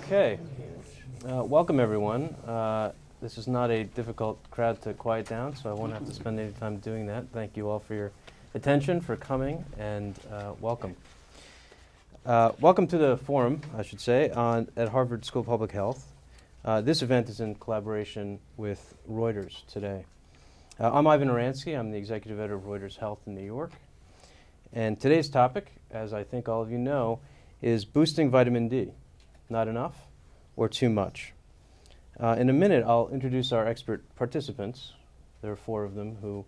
Okay, welcome everyone. This is not a difficult crowd to quiet down, so I won't have to spend any time doing that. Thank you all for your attention, for coming, and welcome. Welcome to the forum, I should say, at Harvard School of Public Health. This event is in collaboration with Reuters today. I'm Ivan Oransky. I'm the executive editor of Reuters Health in New York. And today's topic, as I think all of you know, is boosting vitamin D. Not enough or too much? In a minute, I'll introduce our expert participants. There are 4 of them who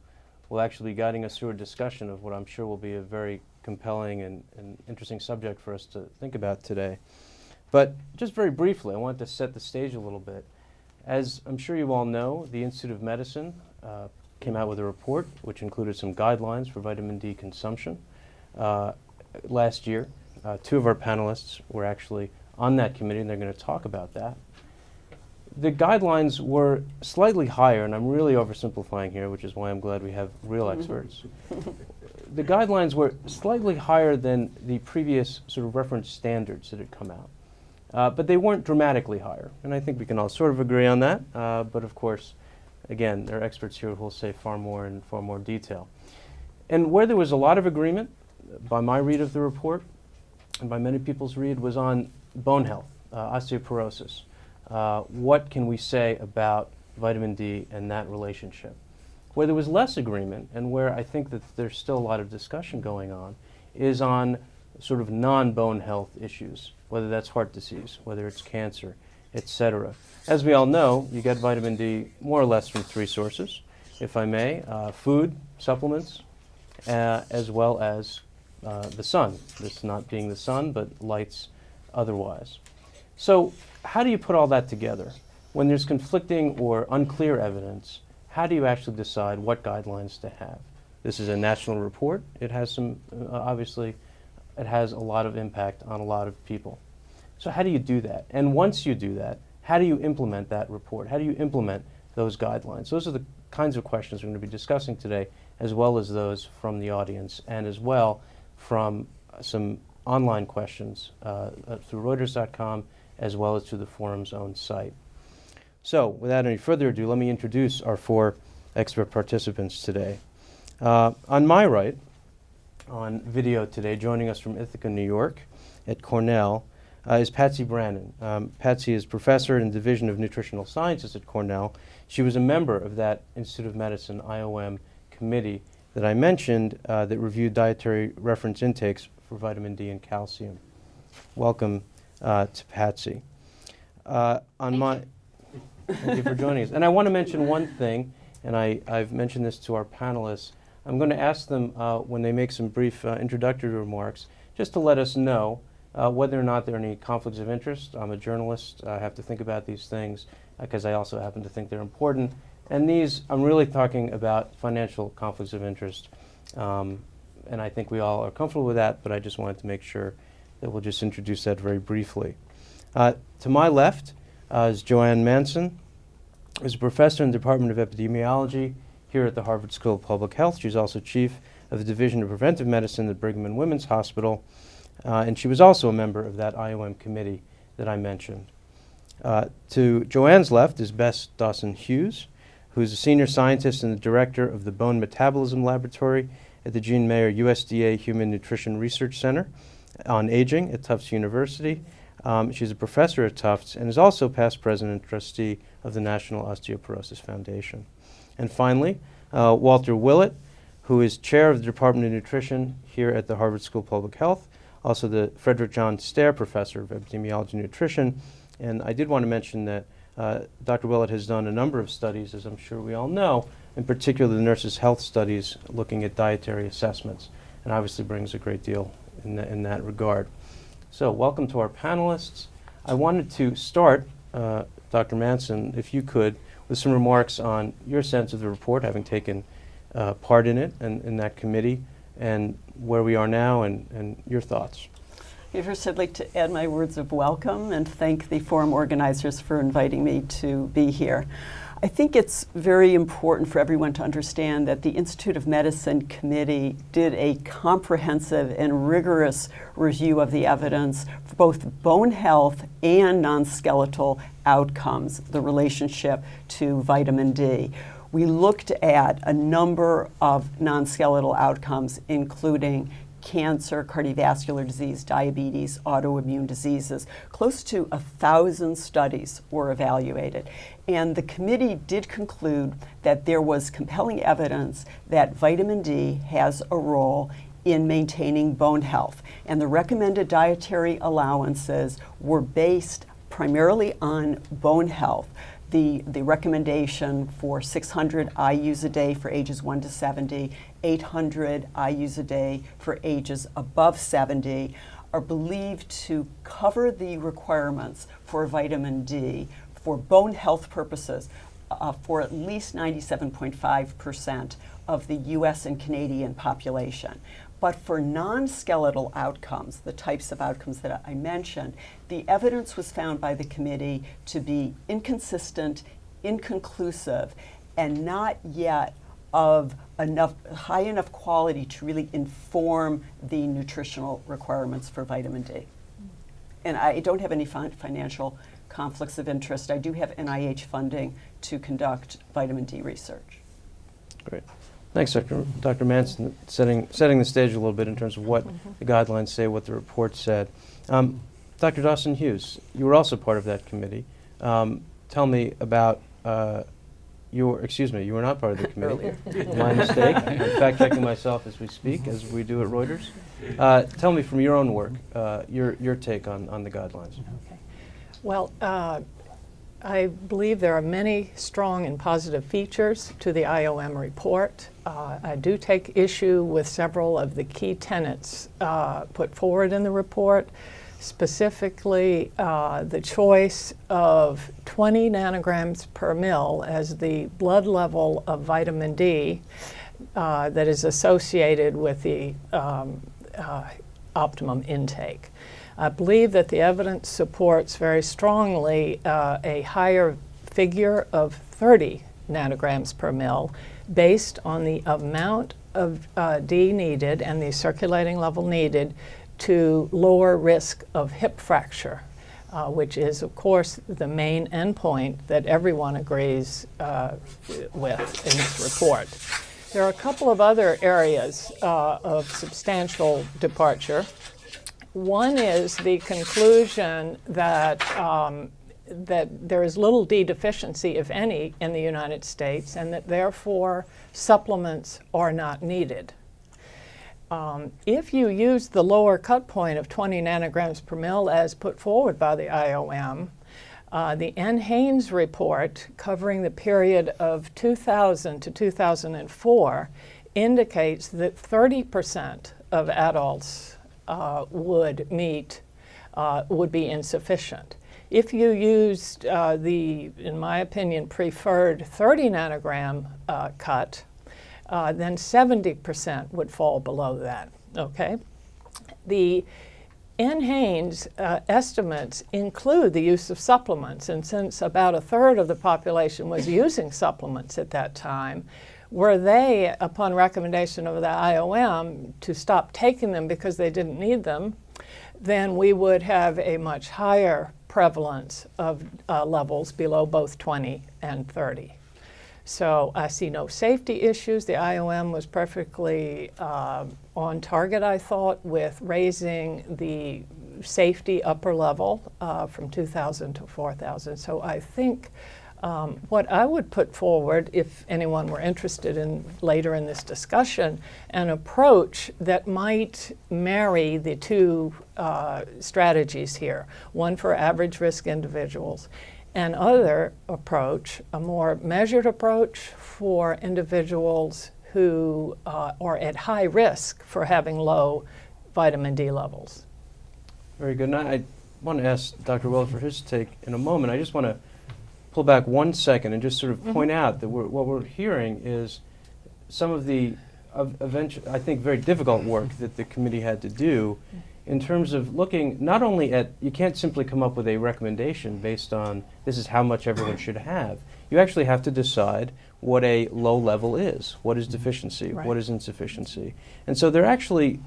will actually be guiding us through a discussion of what I'm sure will be a very compelling and interesting subject for us to think about today. But just very briefly, I wanted to set the stage a little bit. As I'm sure you all know, the Institute of Medicine came out with a report which included some guidelines for vitamin D consumption. Last year, 2 of our panelists were actually on that committee, and they're going to talk about that. The guidelines were slightly higher, and I'm really oversimplifying here, which is why I'm glad we have real experts. The guidelines were slightly higher than the previous sort of reference standards that had come out. But they weren't dramatically higher, and I think we can all sort of agree on that. But of course, again, there are experts here who will say far more in far more detail. And where there was a lot of agreement, by my read of the report, and by many people's read, was on bone health, osteoporosis. What can we say about vitamin D and that relationship? Where there was less agreement, and where I think that there's still a lot of discussion going on, is on sort of non-bone health issues, whether that's heart disease, whether it's cancer, etc. As we all know, you get vitamin D more or less from 3 sources, if I may: food, supplements, as well as the sun. This not being the sun, but lights otherwise. So how do you put all that together? When there's conflicting or unclear evidence, how do you actually decide what guidelines to have? This is a national report. It has some, obviously, it has a lot of impact on a lot of people. So how do you do that? And once you do that, how do you implement that report? How do you implement those guidelines? Those are the kinds of questions we're going to be discussing today, as well as those from the audience, and as well from some online questions through Reuters.com, as well as through the forum's own site. So without any further ado, let me introduce our 4 expert participants today. On my right, on video today, joining us from Ithaca, New York, at Cornell, is Patsy Brennan. Patsy is professor in the Division of Nutritional Sciences at Cornell. She was a member of that Institute of Medicine IOM committee that I mentioned that reviewed dietary reference intakes for vitamin D and calcium. Welcome to Patsy. Thank you for joining us. And I want to mention one thing, and I've mentioned this to our panelists. I'm going to ask them when they make some brief introductory remarks, just to let us know whether or not there are any conflicts of interest. I'm a journalist. I have to think about these things because I also happen to think they're important. And these, I'm really talking about financial conflicts of interest. And I think we all are comfortable with that, but I just wanted to make sure that we'll just introduce that very briefly. To my left is Joanne Manson, who's a professor in the Department of Epidemiology here at the Harvard School of Public Health. She's also chief of the Division of Preventive Medicine at Brigham and Women's Hospital, and she was also a member of that IOM committee that I mentioned. To Joanne's left is Bess Dawson-Hughes, who's a senior scientist and the director of the Bone Metabolism Laboratory at the Jean Mayer USDA Human Nutrition Research Center on Aging at Tufts University. She's a professor at Tufts and is also past president and trustee of the National Osteoporosis Foundation. And finally, Walter Willett, who is chair of the Department of Nutrition here at the Harvard School of Public Health, also the Frederick John Stair Professor of Epidemiology and Nutrition. And I did want to mention that Dr. Willett has done a number of studies, as I'm sure we all know, in particular the nurses' health studies looking at dietary assessments, and obviously brings a great deal in that regard. So welcome to our panelists. I wanted to start, Dr. Manson, if you could, with some remarks on your sense of the report, having taken part in it and in that committee, and where we are now and your thoughts. First, I'd like to add my words of welcome and thank the forum organizers for inviting me to be here. I think it's very important for everyone to understand that the Institute of Medicine Committee did a comprehensive and rigorous review of the evidence for both bone health and non-skeletal outcomes, the relationship to vitamin D. We looked at a number of non-skeletal outcomes, including cancer, cardiovascular disease, diabetes, autoimmune diseases. Close to 1,000 studies were evaluated. And the committee did conclude that there was compelling evidence that vitamin D has a role in maintaining bone health. And the recommended dietary allowances were based primarily on bone health. The recommendation for 600 IUs a day for ages 1 to 70, 800 IUs a day for ages above 70 are believed to cover the requirements for vitamin D for bone health purposes for at least 97.5% of the US and Canadian population. But for non-skeletal outcomes, the types of outcomes that I mentioned, the evidence was found by the committee to be inconsistent, inconclusive, and not yet of high enough quality to really inform the nutritional requirements for vitamin D. And I don't have any financial conflicts of interest. I do have NIH funding to conduct vitamin D research. Great. Thanks, Dr. Manson, setting the stage a little bit in terms of what the guidelines say, what the report said. Dr. Dawson Hughes, you were also part of that committee. Tell me about you were not part of the committee. My mistake. I'm fact-checking myself as we speak, as we do at Reuters. Tell me from your own work, your take on the guidelines. Okay. Well, I believe there are many strong and positive features to the IOM report. I do take issue with several of the key tenets put forward in the report, specifically the choice of 20 nanograms per mil as the blood level of vitamin D that is associated with the optimum intake. I believe that the evidence supports very strongly a higher figure of 30 nanograms per mil based on the amount of D needed and the circulating level needed to lower risk of hip fracture, which is, of course, the main endpoint that everyone agrees with in this report. There are a couple of other areas of substantial departure. One is the conclusion that that there is little D deficiency, if any, in the United States, and that therefore supplements are not needed. If you use the lower cut point of 20 nanograms per mil as put forward by the IOM, the N. Haynes report covering the period of 2000 to 2004 indicates that 30% of adults would be insufficient. If you used the, in my opinion, preferred 30 nanogram cut, then 70% would fall below that, okay? The N. Haynes estimates include the use of supplements, and since about a third of the population was using supplements at that time, were they, upon recommendation of the IOM, to stop taking them because they didn't need them, then we would have a much higher prevalence of levels below both 20 and 30. So I see no safety issues. The IOM was perfectly on target, I thought, with raising the safety upper level from 2,000 to 4,000. So I think what I would put forward, if anyone were interested in later in this discussion, an approach that might marry the two strategies here, one for average risk individuals, and other approach, a more measured approach for individuals who are at high risk for having low vitamin D levels. Very good. And I want to ask Dr. Weller for his take in a moment. I just want to pull back 1 second and just sort of point out that what we're hearing is some of the eventual, I think, very difficult work that the committee had to do in terms of looking not only at, you can't simply come up with a recommendation based on this is how much everyone should have. You actually have to decide what a low level is. What is deficiency? Right. What is insufficiency? And so they're actually,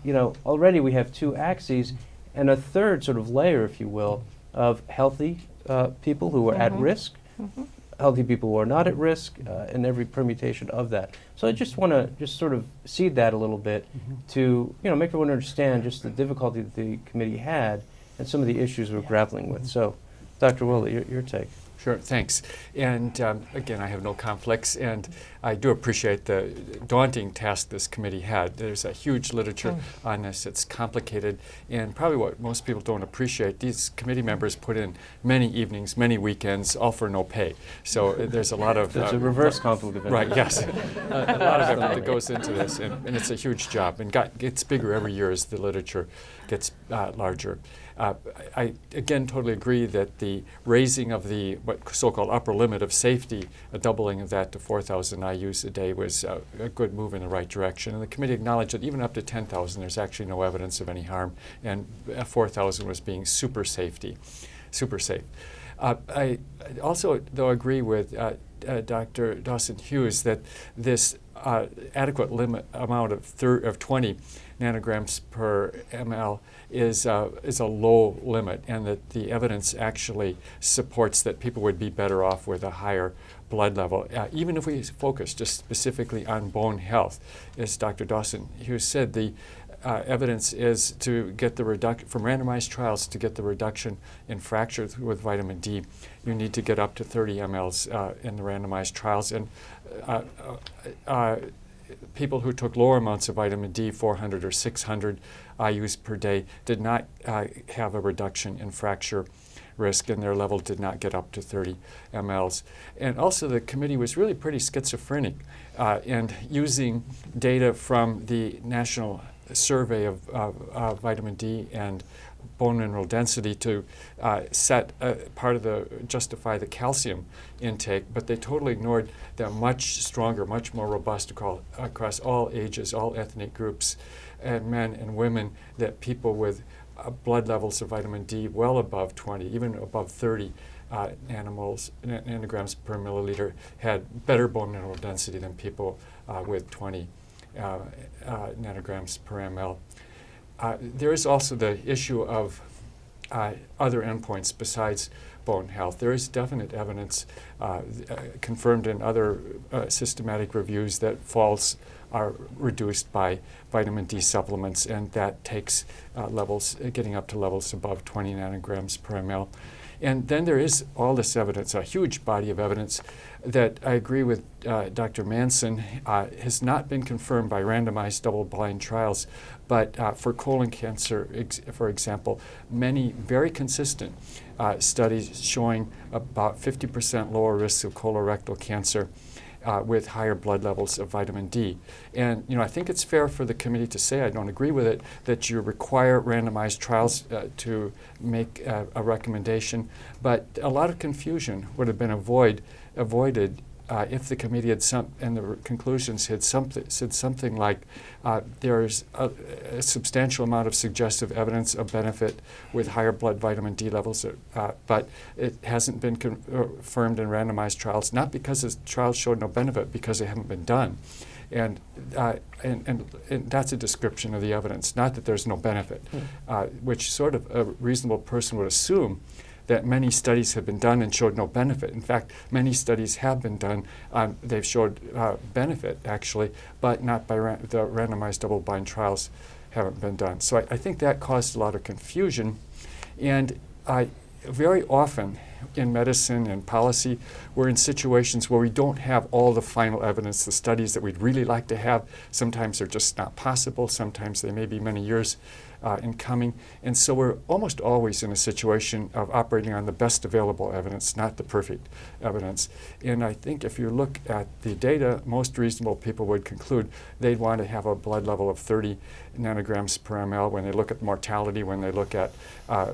already we have two axes and a third sort of layer, if you will, of healthy people who are at risk, healthy people who are not at risk, and every permutation of that. So I just want to just sort of seed that a little bit to make everyone understand just the difficulty that the committee had and some of the issues we're grappling with. So, Dr. Woolley, your take. Sure, thanks. And again, I have no conflicts, and I do appreciate the daunting task this committee had. There's a huge literature on this. It's complicated, and probably what most people don't appreciate, these committee members put in many evenings, many weekends, all for no pay. So there's a lot of... There's a reverse conflict of interest. Right, yes. A lot of effort that goes into this, and it's a huge job, and gets bigger every year as the literature gets larger. I again totally agree that the raising of the so-called upper limit of safety, a doubling of that to 4,000 IUs a day was a good move in the right direction. And the committee acknowledged that even up to 10,000, there's actually no evidence of any harm, and 4,000 was being super safe. I also, though, agree with Dr. Dawson Hughes that this adequate amount of 20 nanograms per ml is a low limit, and that the evidence actually supports that people would be better off with a higher blood level. Even if we focus just specifically on bone health, as Dr. Dawson Hughes said, the evidence is to get the reduction from randomized trials to get the reduction in fractures with vitamin D. You need to get up to 30 mLs in the randomized trials, and people who took lower amounts of vitamin D, 400 or 600 IUs per day, did not have a reduction in fracture risk, and their level did not get up to 30 mLs. And also the committee was really pretty schizophrenic and using data from the National Survey of Vitamin D and bone mineral density to set part of justify the calcium intake, but they totally ignored the much stronger, much more robust across all ages, all ethnic groups, and men and women, that people with blood levels of vitamin D well above 20, even above 30 nanograms per milliliter, had better bone mineral density than people with 20 nanograms per ml. There is also the issue of other endpoints besides bone health. There is definite evidence confirmed in other systematic reviews that falls are reduced by vitamin D supplements, and that takes levels, getting up to levels above 20 nanograms per ml. And then there is all this evidence, a huge body of evidence that I agree with Dr. Manson has not been confirmed by randomized double-blind trials, but for colon cancer, for example, many very consistent studies showing about 50% lower risks of colorectal cancer with higher blood levels of vitamin D. And I think it's fair for the committee to say, I don't agree with it, that you require randomized trials to make a recommendation, but a lot of confusion would have been avoided if the committee had and the conclusions had said something like there's a substantial amount of suggestive evidence of benefit with higher blood vitamin D levels, but it hasn't been confirmed in randomized trials, not because the trials showed no benefit, because they haven't been done. And that's a description of the evidence, not that there's no benefit, which sort of a reasonable person would assume that many studies have been done and showed no benefit. In fact, many studies have been done. They've showed benefit, actually, but not by the randomized double-blind trials haven't been done. So I think that caused a lot of confusion. And very often in medicine and policy, we're in situations where we don't have all the final evidence. The studies that we'd really like to have, sometimes they're just not possible. Sometimes they may be many years in coming. And so we're almost always in a situation of operating on the best available evidence, not the perfect evidence. And I think if you look at the data, most reasonable people would conclude they'd want to have a blood level of 30 nanograms per ml when they look at mortality, when they look at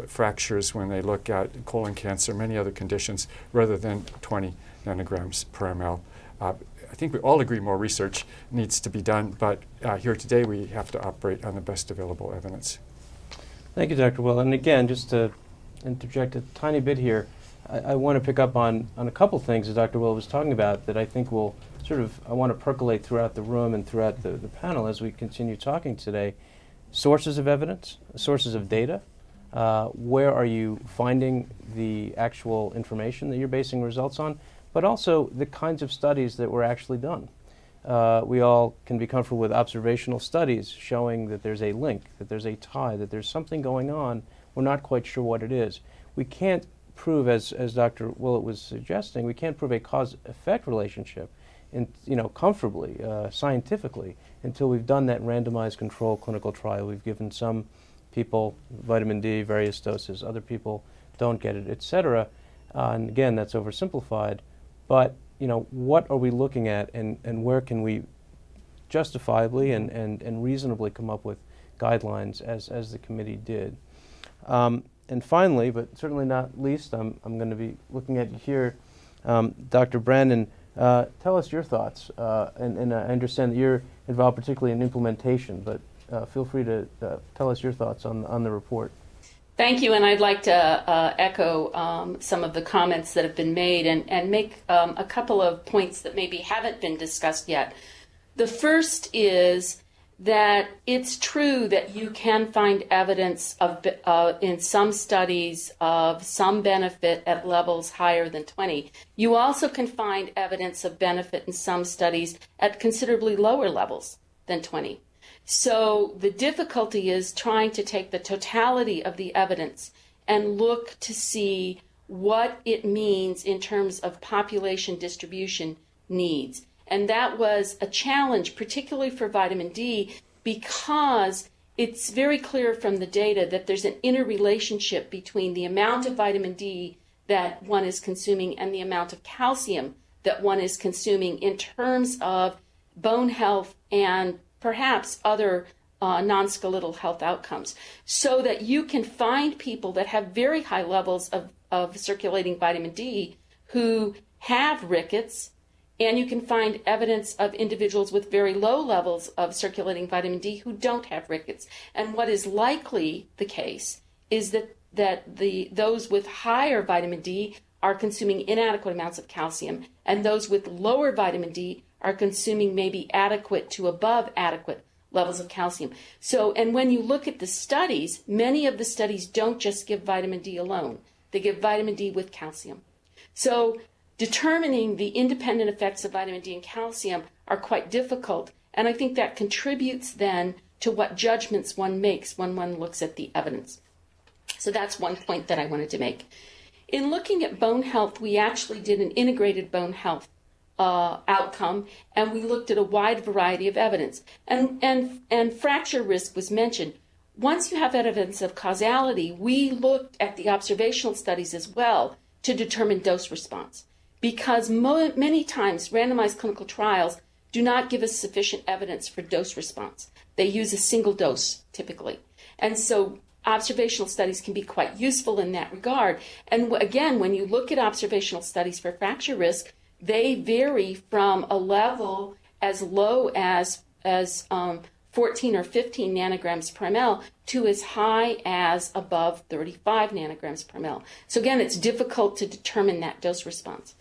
fractures, when they look at colon cancer, many other conditions, rather than 20 nanograms per ml. I think we all agree more research needs to be done, but here today we have to operate on the best available evidence. Thank you, Dr. Will. And again, just to interject a tiny bit here, I want to pick up on a couple things that Dr. Will was talking about that I think will I want to percolate throughout the room and throughout the panel as we continue talking today. Sources of evidence, sources of data. Where are you finding the actual information that you're basing results on? But also the kinds of studies that were actually done. We all can be comfortable with observational studies showing that there's a link, that there's a tie, that there's something going on. We're not quite sure what it is. We can't prove, as Dr. Willett was suggesting, we can't prove a cause-effect relationship comfortably, scientifically, until we've done that randomized control clinical trial. We've given some people vitamin D, various doses, other people don't get it, et cetera. And again, that's oversimplified. But what are we looking at, and where can we justifiably and reasonably come up with guidelines as the committee did? And finally, but certainly not least, I'm going to be looking at you here, Dr. Brennan. Tell us your thoughts, and I understand that you're involved particularly in implementation, but feel free to tell us your thoughts on the report. Thank you, and I'd like to echo some of the comments that have been made and make a couple of points that maybe haven't been discussed yet. The first is that it's true that you can find evidence in some studies of some benefit at levels higher than 20. You also can find evidence of benefit in some studies at considerably lower levels than 20. So the difficulty is trying to take the totality of the evidence and look to see what it means in terms of population distribution needs. And that was a challenge, particularly for vitamin D, because it's very clear from the data that there's an interrelationship between the amount of vitamin D that one is consuming and the amount of calcium that one is consuming in terms of bone health and perhaps other non-skeletal health outcomes. So that you can find people that have very high levels of circulating vitamin D who have rickets, and you can find evidence of individuals with very low levels of circulating vitamin D who don't have rickets. And what is likely the case is that those with higher vitamin D are consuming inadequate amounts of calcium, and those with lower vitamin D are consuming maybe adequate to above adequate levels of calcium. So, and when you look at the studies, many of the studies don't just give vitamin D alone. They give vitamin D with calcium. So determining the independent effects of vitamin D and calcium are quite difficult, and I think that contributes then to what judgments one makes when one looks at the evidence. So that's one point that I wanted to make. In looking at bone health, we actually did an integrated bone health outcome, and we looked at a wide variety of evidence. And fracture risk was mentioned. Once you have evidence of causality, we looked at the observational studies as well to determine dose response. Because many times randomized clinical trials do not give us sufficient evidence for dose response. They use a single dose typically. And so observational studies can be quite useful in that regard. And again, when you look at observational studies for fracture risk, they vary from a level as low as 14 or 15 nanograms per ml to as high as above 35 nanograms per ml. So again, it's difficult to determine that dose response.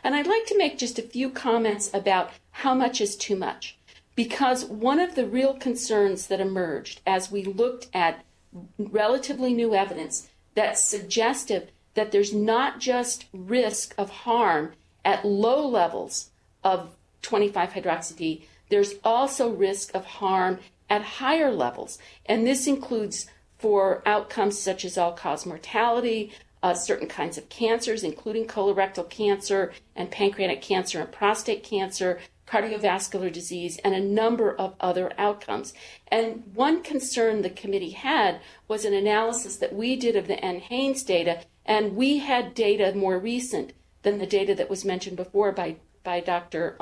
And I'd like to make just a few comments about how much is too much, because one of the real concerns that emerged as we looked at relatively new evidence that's suggestive that there's not just risk of harm at low levels of 25-hydroxy-D, there's also risk of harm at higher levels. And this includes for outcomes such as all-cause mortality, certain kinds of cancers, including colorectal cancer and pancreatic cancer and prostate cancer, cardiovascular disease, and a number of other outcomes. And one concern the committee had was an analysis that we did of the N. Haynes data, and we had data more recent than the data that was mentioned before by Dr.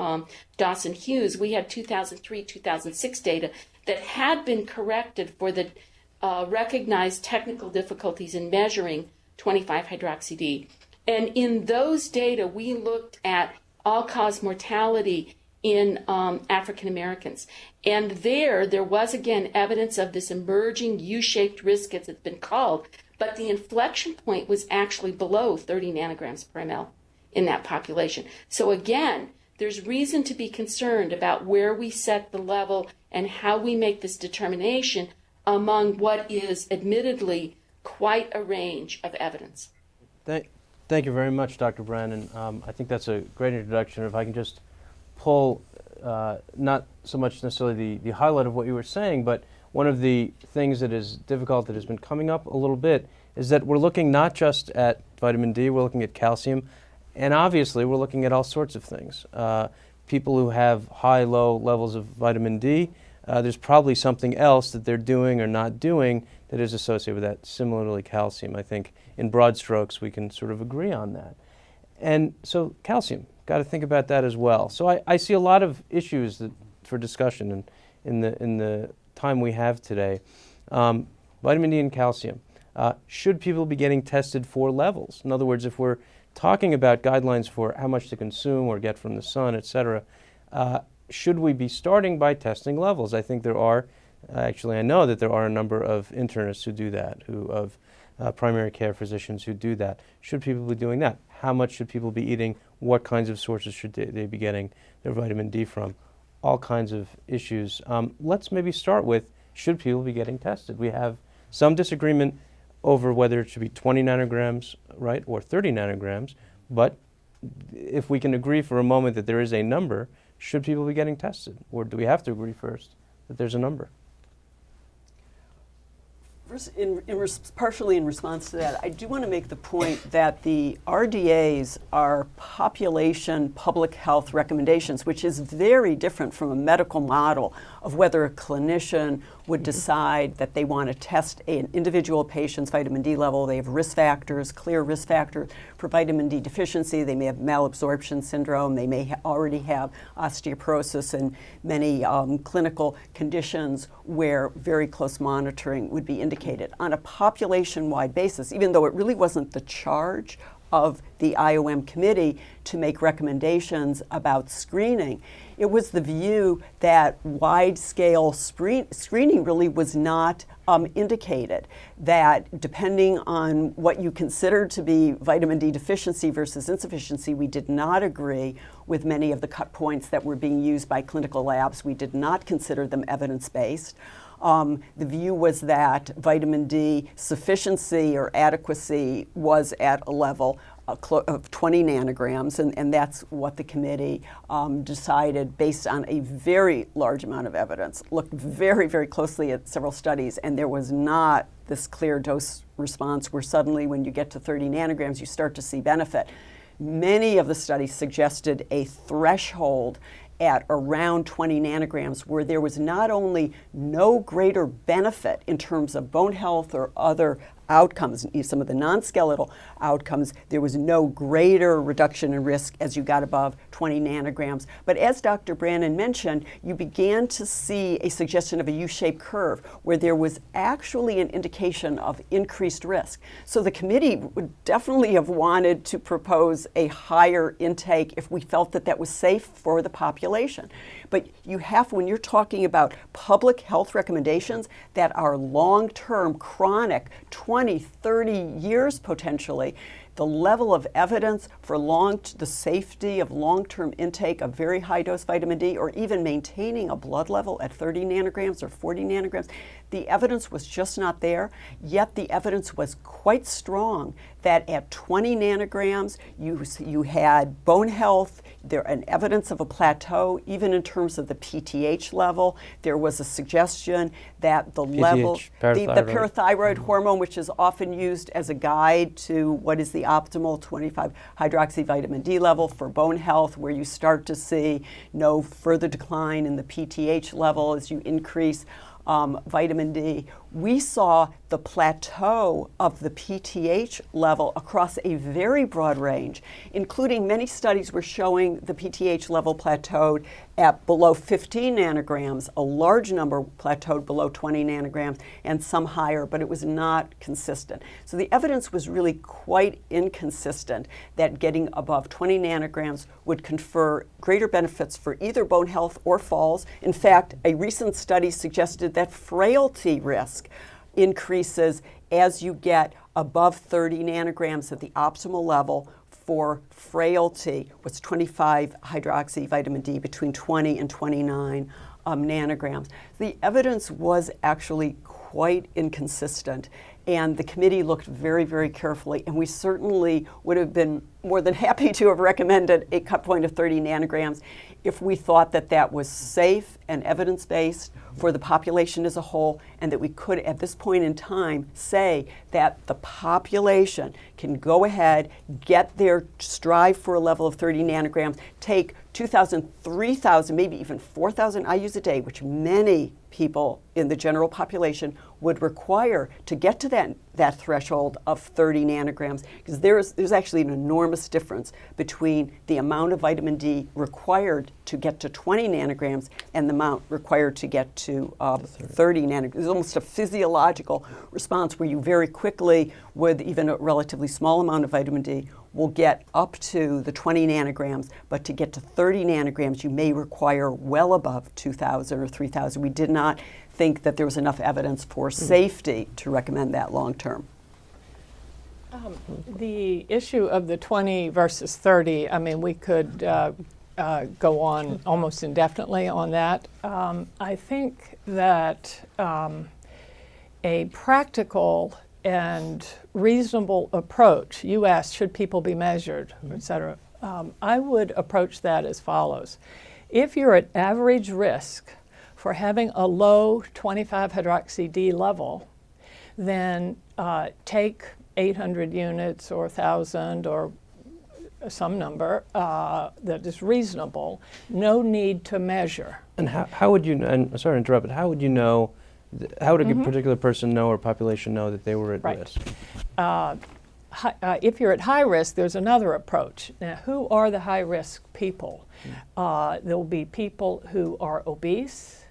Dawson Hughes. We had 2003-2006 data that had been corrected for the recognized technical difficulties in measuring 25-hydroxy-D. And in those data, we looked at all-cause mortality in African Americans. And there was again evidence of this emerging U-shaped risk, as it's been called, but the inflection point was actually below 30 nanograms per ml in that population. So again, there's reason to be concerned about where we set the level and how we make this determination among what is admittedly quite a range of evidence. Thank you very much, Dr. Brennan. I think that's a great introduction. If I can just pull not so much necessarily the highlight of what you were saying, but one of the things that is difficult that has been coming up a little bit is that we're looking not just at vitamin D, we're looking at calcium, and obviously we're looking at all sorts of things. People who have high, low levels of vitamin D, there's probably something else that they're doing or not doing that is associated with that. Similarly, calcium. I think in broad strokes we can sort of agree on that. And so calcium, got to think about that as well. So I see a lot of issues for discussion in the time we have today. Vitamin D and calcium. Should people be getting tested for levels? In other words, if we're talking about guidelines for how much to consume or get from the sun, et cetera, should we be starting by testing levels? I think there are, actually I know that there are a number of internists who do that, of primary care physicians who do that. Should people be doing that? How much should people be eating? What kinds of sources should they be getting their vitamin D from? All kinds of issues. Let's maybe start with, should people be getting tested? We have some disagreement over whether it should be 20 nanograms, right, or 30 nanograms, but if we can agree for a moment that there is a number, should people be getting tested? Or do we have to agree first that there's a number? Partially in response to that, I do want to make the point that the RDAs are population public health recommendations, which is very different from a medical model of whether a clinician would decide that they want to test an individual patient's vitamin D level. They have risk factors, clear risk factors for vitamin D deficiency. They may have malabsorption syndrome. They may already have osteoporosis and many clinical conditions where very close monitoring would be indicated. On a population-wide basis, even though it really wasn't the charge of the IOM committee to make recommendations about screening, it was the view that wide-scale screening really was not indicated, that depending on what you consider to be vitamin D deficiency versus insufficiency, we did not agree with many of the cut points that were being used by clinical labs. We did not consider them evidence-based. The view was that vitamin D sufficiency or adequacy was at a level of 20 nanograms, and that's what the committee decided based on a very large amount of evidence, looked very, very closely at several studies, and there was not this clear dose response where suddenly when you get to 30 nanograms you start to see benefit. Many of the studies suggested a threshold at around 20 nanograms where there was not only no greater benefit in terms of bone health or other outcomes, some of the non-skeletal outcomes, there was no greater reduction in risk as you got above 20 nanograms. But as Dr. Brennan mentioned, you began to see a suggestion of a U-shaped curve where there was actually an indication of increased risk. So the committee would definitely have wanted to propose a higher intake if we felt that that was safe for the population. But you have, when you're talking about public health recommendations that are long-term, chronic, 20, 30 years potentially, the level of evidence for the safety of long-term intake of very high-dose vitamin D, or even maintaining a blood level at 30 nanograms or 40 nanograms, the evidence was just not there, yet the evidence was quite strong that at 20 nanograms, you had bone health, and evidence of a plateau, even in terms of the PTH level. There was a suggestion that the level, the parathyroid hormone, which is often used as a guide to what is the optimal 25-hydroxyvitamin D level for bone health, where you start to see no further decline in the PTH level as you increase vitamin D, we saw the plateau of the PTH level across a very broad range, including many studies were showing the PTH level plateaued at below 15 nanograms, a large number plateaued below 20 nanograms, and some higher, but it was not consistent. So the evidence was really quite inconsistent that getting above 20 nanograms would confer greater benefits for either bone health or falls. In fact, a recent study suggested that frailty risk increases as you get above 30 nanograms at the optimal level for frailty, what's 25 hydroxy vitamin D between 20 and 29 nanograms. The evidence was actually quite inconsistent, and the committee looked very, very carefully, and we certainly would have been more than happy to have recommended a cut point of 30 nanograms if we thought that that was safe and evidence-based for the population as a whole, and that we could, at this point in time, say that the population can go ahead, get their strive for a level of 30 nanograms, take 2,000, 3,000, maybe even 4,000 IUs a day, which many people in the general population would require to get to that threshold of 30 nanograms, because there's actually an enormous difference between the amount of vitamin D required to get to 20 nanograms and the amount required to get to 30 nanograms. There's almost a physiological response where you very quickly, with even a relatively small amount of vitamin D, will get up to the 20 nanograms, but to get to 30 nanograms, you may require well above 2,000 or 3,000. We did not think that there was enough evidence for safety to recommend that long term. The issue of the 20 versus 30, I mean, we could go on almost indefinitely on that. I think that a practical and reasonable approach, you asked, should people be measured, et cetera, I would approach that as follows. If you're at average risk for having a low 25-hydroxy D level, then take 800 units or 1,000 or some number that is reasonable. No need to measure. And how would you, and sorry to interrupt, but how would you know, how would a particular person know or population know that they were at risk? If you're at high risk, there's another approach. Now, who are the high-risk people? There will be people who are obese,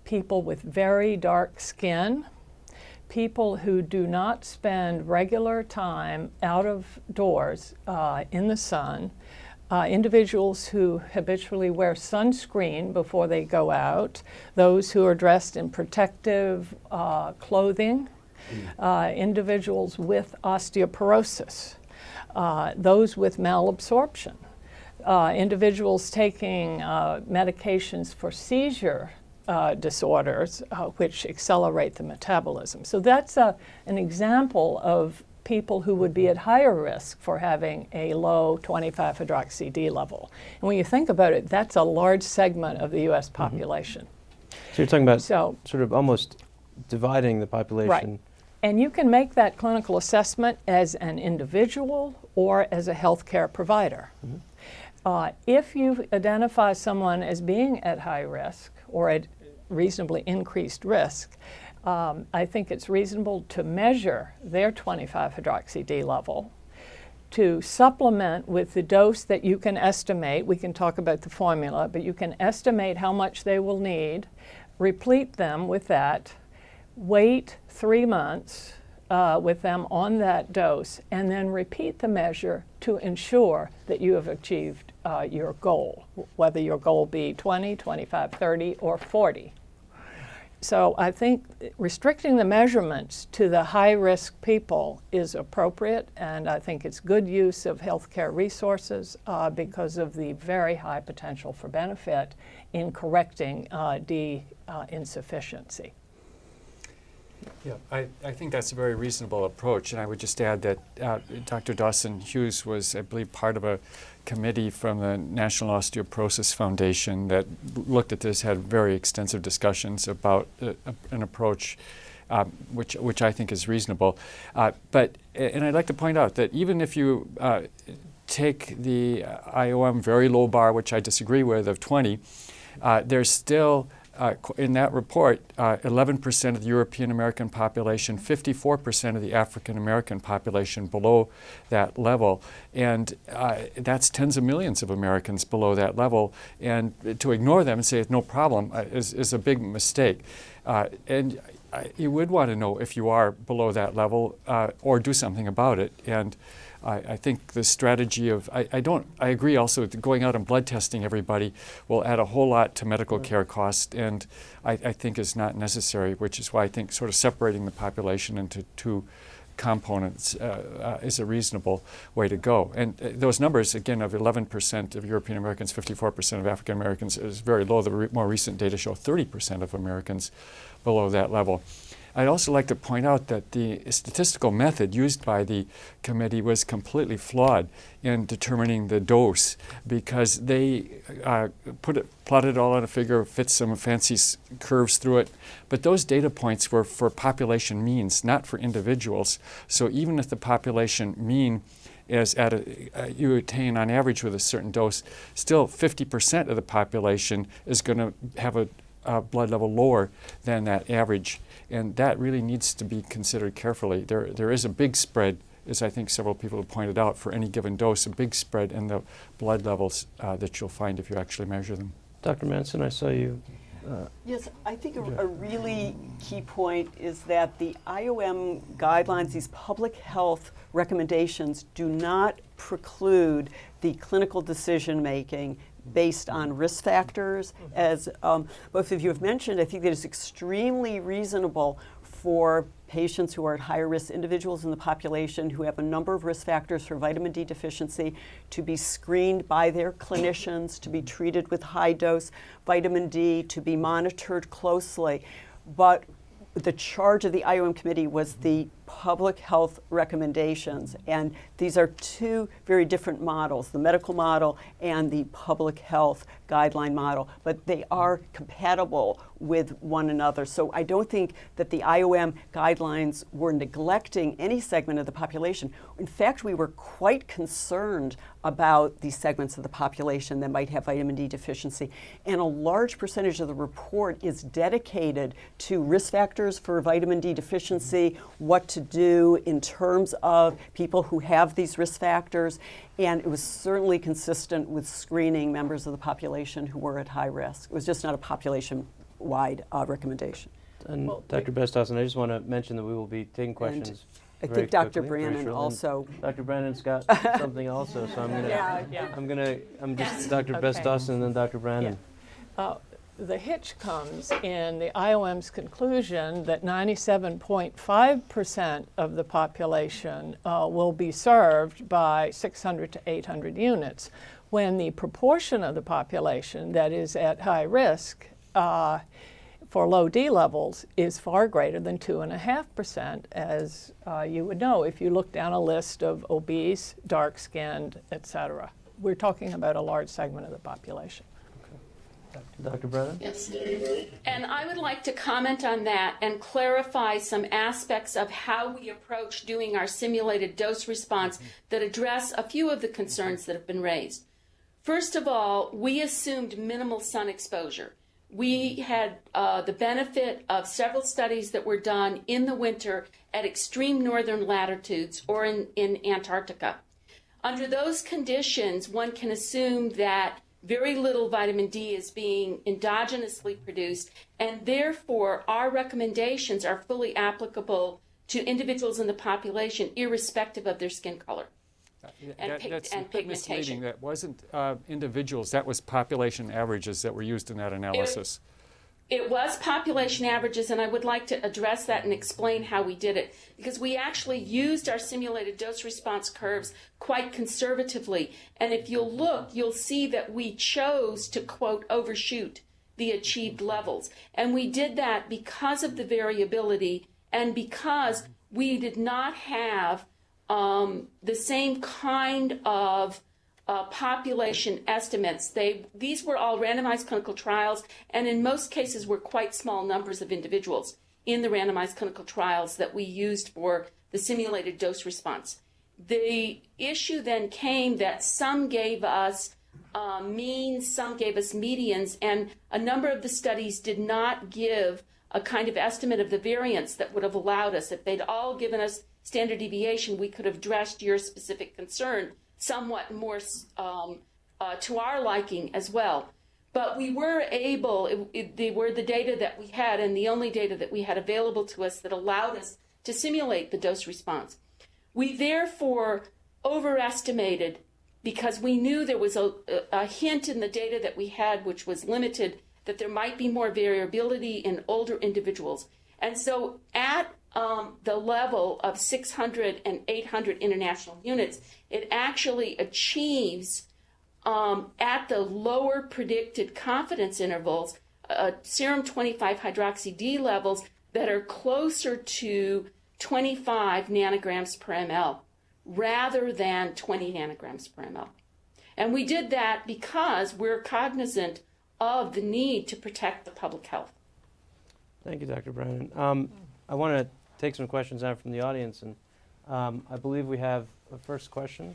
people with very dark skin, people who do not spend regular time out of doors in the sun, individuals who habitually wear sunscreen before they go out, those who are dressed in protective clothing, individuals with osteoporosis, those with malabsorption, individuals taking medications for seizure disorders, which accelerate the metabolism. So that's an example of people who would be at higher risk for having a low 25-hydroxy D level. And when you think about it, that's a large segment of the U.S. population. So you're talking about sort of almost dividing the population. Right. And you can make that clinical assessment as an individual or as a healthcare provider. If you identify someone as being at high risk or at reasonably increased risk, I think it's reasonable to measure their 25-hydroxy D level, to supplement with the dose that you can estimate. We can talk about the formula, but you can estimate how much they will need, replete them with that, wait 3 months with them on that dose, and then repeat the measure to ensure that you have achieved your goal, whether your goal be 20, 25, 30, or 40. So I think restricting the measurements to the high-risk people is appropriate, and I think it's good use of healthcare resources because of the very high potential for benefit in correcting D insufficiency. Yeah, I think that's a very reasonable approach, and I would just add that Dr. Dawson Hughes was, I believe, part of a committee from the National Osteoporosis Foundation that looked at this, had very extensive discussions about an approach which I think is reasonable. And I'd like to point out that even if you take the IOM very low bar, which I disagree with, of 20, there's still in that report, 11% of the European American population, 54% of the African American population below that level. And that's tens of millions of Americans below that level. And to ignore them and say it's no problem is a big mistake. And you would want to know if you are below that level or do something about it. And I think the strategy of, I agree also that going out and blood testing everybody will add a whole lot to medical care costs, and I think is not necessary, which is why I think sort of separating the population into two components is a reasonable way to go. And those numbers, again, of 11% of European Americans, 54% of African Americans is very low. The more recent data show 30% of Americans below that level. I'd also like to point out that the statistical method used by the committee was completely flawed in determining the dose, because they plotted it all on a figure, fit some fancy curves through it, but those data points were for population means, not for individuals. So even if the population mean is you attain on average with a certain dose, still 50% of the population is going to have a blood level lower than that average. And that really needs to be considered carefully. There is a big spread, as I think several people have pointed out, for any given dose, a big spread in the blood levels that you'll find if you actually measure them. Dr. Manson, I saw you. Yes, I think a really key point is that the IOM guidelines, these public health recommendations, do not preclude the clinical decision making based on risk factors. As both of you have mentioned, I think that it's extremely reasonable for patients who are at higher risk, individuals in the population who have a number of risk factors for vitamin D deficiency, to be screened by their clinicians, to be treated with high dose vitamin D, to be monitored closely. But the charge of the IOM committee was the public health recommendations, and these are two very different models, the medical model and the public health guideline model, but they are compatible with one another. So I don't think that the IOM guidelines were neglecting any segment of the population. In fact, we were quite concerned about these segments of the population that might have vitamin D deficiency, and a large percentage of the report is dedicated to risk factors for vitamin D deficiency, what to do in terms of people who have these risk factors, and it was certainly consistent with screening members of the population who were at high risk. It was just not a population-wide recommendation. And well, Dr. Bestosson, I just want to mention that we will be taking questions. I think Dr. Brennan also. Dr. Brennan's got something also, so I'm just Dr. Bestosson and then Dr. Brennan. Yeah. The hitch comes in the IOM's conclusion that 97.5% of the population will be served by 600 to 800 units, when the proportion of the population that is at high risk for low D levels is far greater than 2.5%, as you would know if you look down a list of obese, dark-skinned, etc. We're talking about a large segment of the population. Dr. Brennan? Yes. And I would like to comment on that and clarify some aspects of how we approach doing our simulated dose response that address a few of the concerns that have been raised. First of all, we assumed minimal sun exposure. We had the benefit of several studies that were done in the winter at extreme northern latitudes or in Antarctica. Under those conditions, one can assume that very little vitamin D is being endogenously produced, and therefore our recommendations are fully applicable to individuals in the population, irrespective of their skin color and pigmentation. That wasn't individuals, that was population averages that were used in that analysis. It was population averages, and I would like to address that and explain how we did it, because we actually used our simulated dose response curves quite conservatively. And if you'll look, you'll see that we chose to, quote, overshoot the achieved levels. And we did that because of the variability and because we did not have the same kind of population estimates. These were all randomized clinical trials, and in most cases were quite small numbers of individuals in the randomized clinical trials that we used for the simulated dose response. The issue then came that some gave us means, some gave us medians, and a number of the studies did not give a kind of estimate of the variance that would have allowed us. If they'd all given us standard deviation, we could have addressed your specific concern somewhat more to our liking as well. But we were able, they were the data that we had and the only data that we had available to us that allowed us to simulate the dose response. We therefore overestimated, because we knew there was a hint in the data that we had, which was limited, that there might be more variability in older individuals. And so at the level of 600 and 800 international units, it actually achieves, at the lower predicted confidence intervals, serum 25-hydroxy-D levels that are closer to 25 nanograms per ml rather than 20 nanograms per ml. And we did that because we're cognizant of the need to protect the public health. Thank you, Dr. Brennan. I want to take some questions now from the audience, and I believe we have a first question.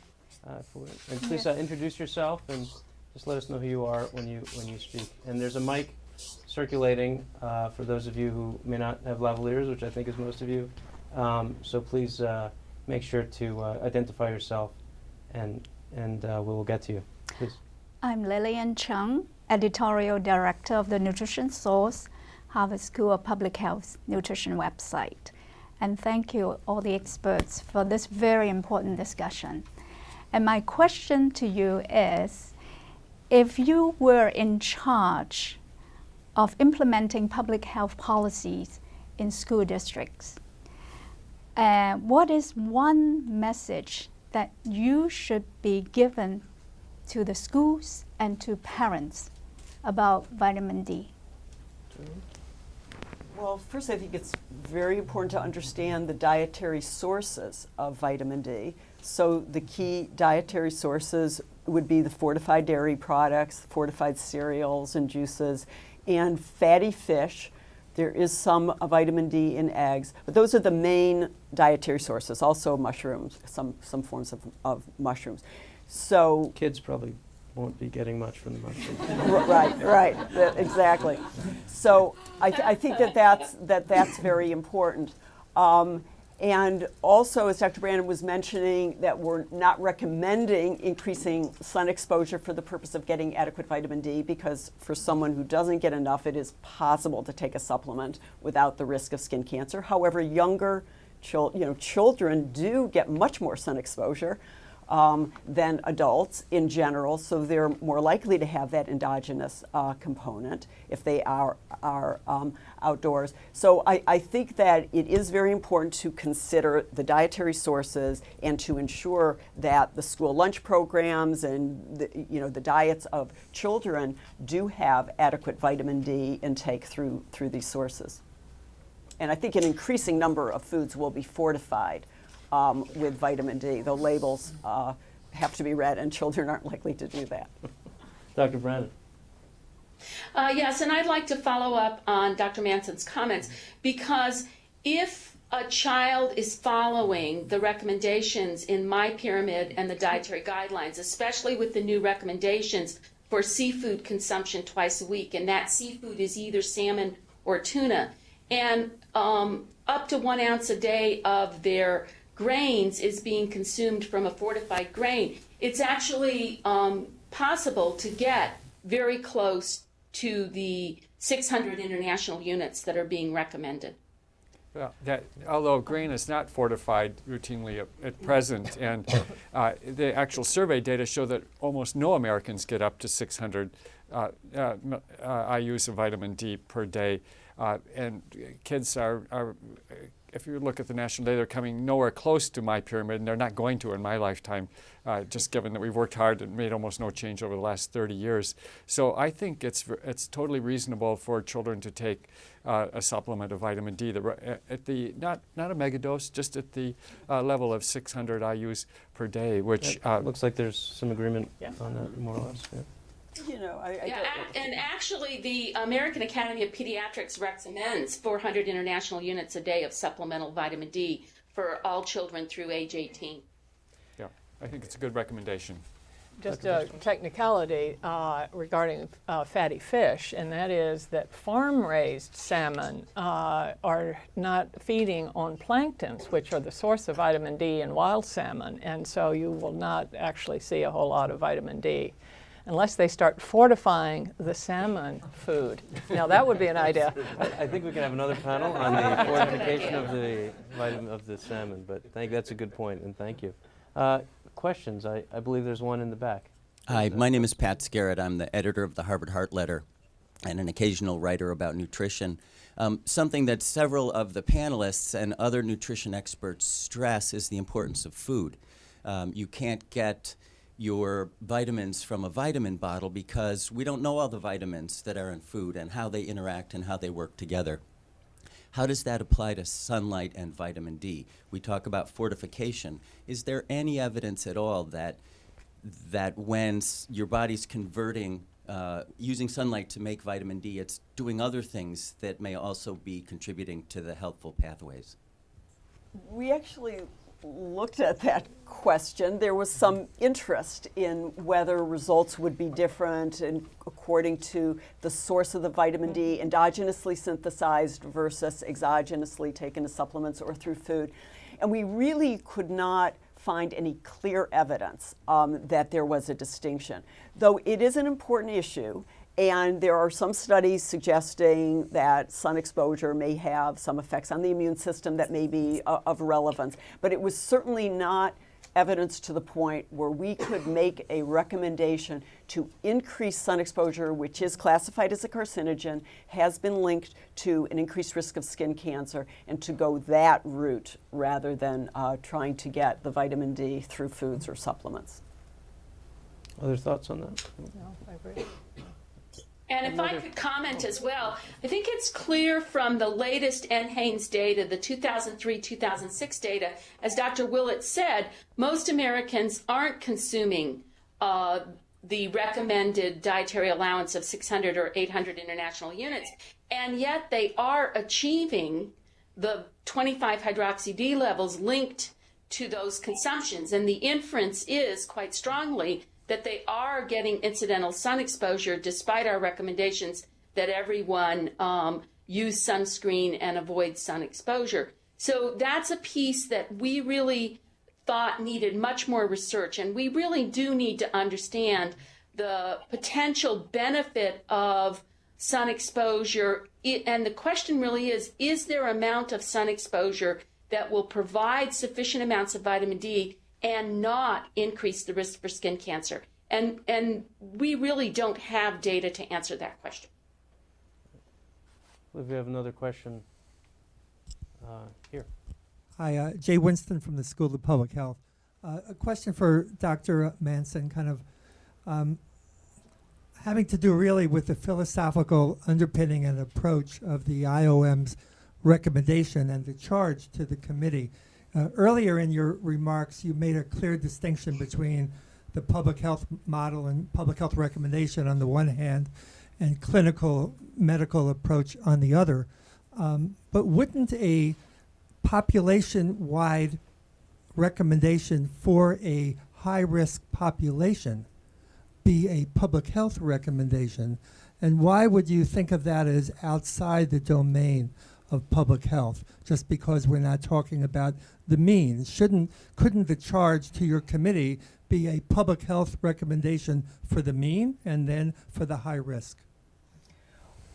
And please introduce yourself and just let us know who you are when you speak. And there's a mic circulating for those of you who may not have lavaliers, which I think is most of you. So please make sure to identify yourself, and we will get to you. Please. I'm Lillian Chung, Editorial Director of the Nutrition Source, Harvard School of Public Health nutrition website. And thank you, all the experts, for this very important discussion. And my question to you is, if you were in charge of implementing public health policies in school districts, what is one message that you should be given to the schools and to parents about vitamin D? Well, first, I think it's very important to understand the dietary sources of vitamin D. So the key dietary sources would be the fortified dairy products, fortified cereals and juices, and fatty fish. There is some vitamin D in eggs, but those are the main dietary sources. Also mushrooms, some forms of mushrooms. So Kids probably won't be getting much from the mushrooms. right, exactly. So I think that's very important. And also, as Dr. Brennan was mentioning, that we're not recommending increasing sun exposure for the purpose of getting adequate vitamin D, because for someone who doesn't get enough, it is possible to take a supplement without the risk of skin cancer. However, younger children do get much more sun exposure than adults in general, so they're more likely to have that endogenous component if they are outdoors. So I think that it is very important to consider the dietary sources and to ensure that the school lunch programs and the diets of children do have adequate vitamin D intake through these sources. And I think an increasing number of foods will be fortified with vitamin D. The labels have to be read, and children aren't likely to do that. Dr. Brennan. Yes, and I'd like to follow up on Dr. Manson's comments, because if a child is following the recommendations in my pyramid and the dietary guidelines, especially with the new recommendations for seafood consumption twice a week, and that seafood is either salmon or tuna, and up to 1 ounce a day of their grains is being consumed from a fortified grain, it's actually possible to get very close to the 600 international units that are being recommended. Well, although grain is not fortified routinely at present, and the actual survey data show that almost no Americans get up to 600 IUs of vitamin D per day, and kids are if you look at the national data, they're coming nowhere close to my pyramid, and they're not going to in my lifetime, just given that we've worked hard and made almost no change over the last 30 years. So I think it's totally reasonable for children to take a supplement of vitamin D at the not a megadose, just at the level of 600 IUs per day, which looks like there's some agreement on that, more or less. Yeah. And actually, the American Academy of Pediatrics recommends 400 international units a day of supplemental vitamin D for all children through age 18. Yeah, I think it's a good recommendation. Just Dr. a technicality regarding fatty fish, and that is that farm-raised salmon are not feeding on planktons, which are the source of vitamin D in wild salmon, and so you will not actually see a whole lot of vitamin D unless they start fortifying the salmon food. Now that would be an idea. I think we can have another panel on the fortification of the vitamin of the salmon, but that's a good point, and thank you. Questions? I believe there's one in the back. Hi, my name is Pat Scarrett. I'm the editor of the Harvard Heart Letter and an occasional writer about nutrition. Something that several of the panelists and other nutrition experts stress is the importance of food. You can't get your vitamins from a vitamin bottle because we don't know all the vitamins that are in food and how they interact and how they work together. How does that apply to sunlight and vitamin D? We talk about fortification. Is there any evidence at all that when your body's converting, using sunlight to make vitamin D, it's doing other things that may also be contributing to the healthful pathways? We actually looked at that question. There was some interest in whether results would be different according to the source of the vitamin D, endogenously synthesized versus exogenously taken as supplements or through food. And we really could not find any clear evidence that there was a distinction, though it is an important issue. And there are some studies suggesting that sun exposure may have some effects on the immune system that may be of relevance. But it was certainly not evidence to the point where we could make a recommendation to increase sun exposure, which is classified as a carcinogen, has been linked to an increased risk of skin cancer, and to go that route rather than trying to get the vitamin D through foods or supplements. Other thoughts on that? No, I agree. And if I could comment as well, I think it's clear from the latest NHANES data, the 2003-2006 data, as Dr. Willett said, most Americans aren't consuming the recommended dietary allowance of 600 or 800 international units, and yet they are achieving the 25-hydroxy-D levels linked to those consumptions. And the inference is quite strongly that they are getting incidental sun exposure despite our recommendations that everyone use sunscreen and avoid sun exposure. So that's a piece that we really thought needed much more research, and we really do need to understand the potential benefit of sun exposure. And the question really is there amount of sun exposure that will provide sufficient amounts of vitamin D and not increase the risk for skin cancer? And we really don't have data to answer that question. We have another question here. Hi, Jay Winston from the School of Public Health. A question for Dr. Manson, kind of having to do really with the philosophical underpinning and approach of the IOM's recommendation and the charge to the committee. Earlier in your remarks, you made a clear distinction between the public health model and public health recommendation on the one hand and clinical medical approach on the other. But wouldn't a population-wide recommendation for a high-risk population be a public health recommendation? And why would you think of that as outside the domain of public health, just because we're not talking about the means? Couldn't the charge to your committee be a public health recommendation for the mean and then for the high risk?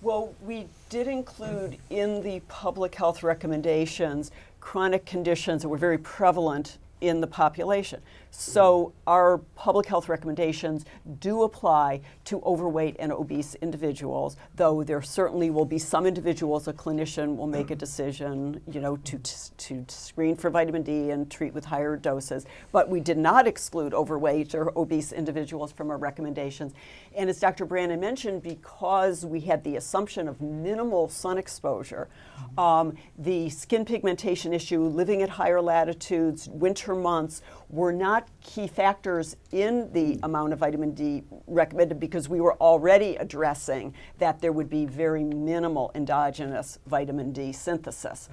Well, we did include in the public health recommendations chronic conditions that were very prevalent in the population. So our public health recommendations do apply to overweight and obese individuals, though there certainly will be some individuals a clinician will make a decision, to screen for vitamin D and treat with higher doses. But we did not exclude overweight or obese individuals from our recommendations. And as Dr. Brennan mentioned, because we had the assumption of minimal sun exposure, the skin pigmentation issue, living at higher latitudes, winter months, were not key factors in the amount of vitamin D recommended, because we were already addressing that there would be very minimal endogenous vitamin D synthesis.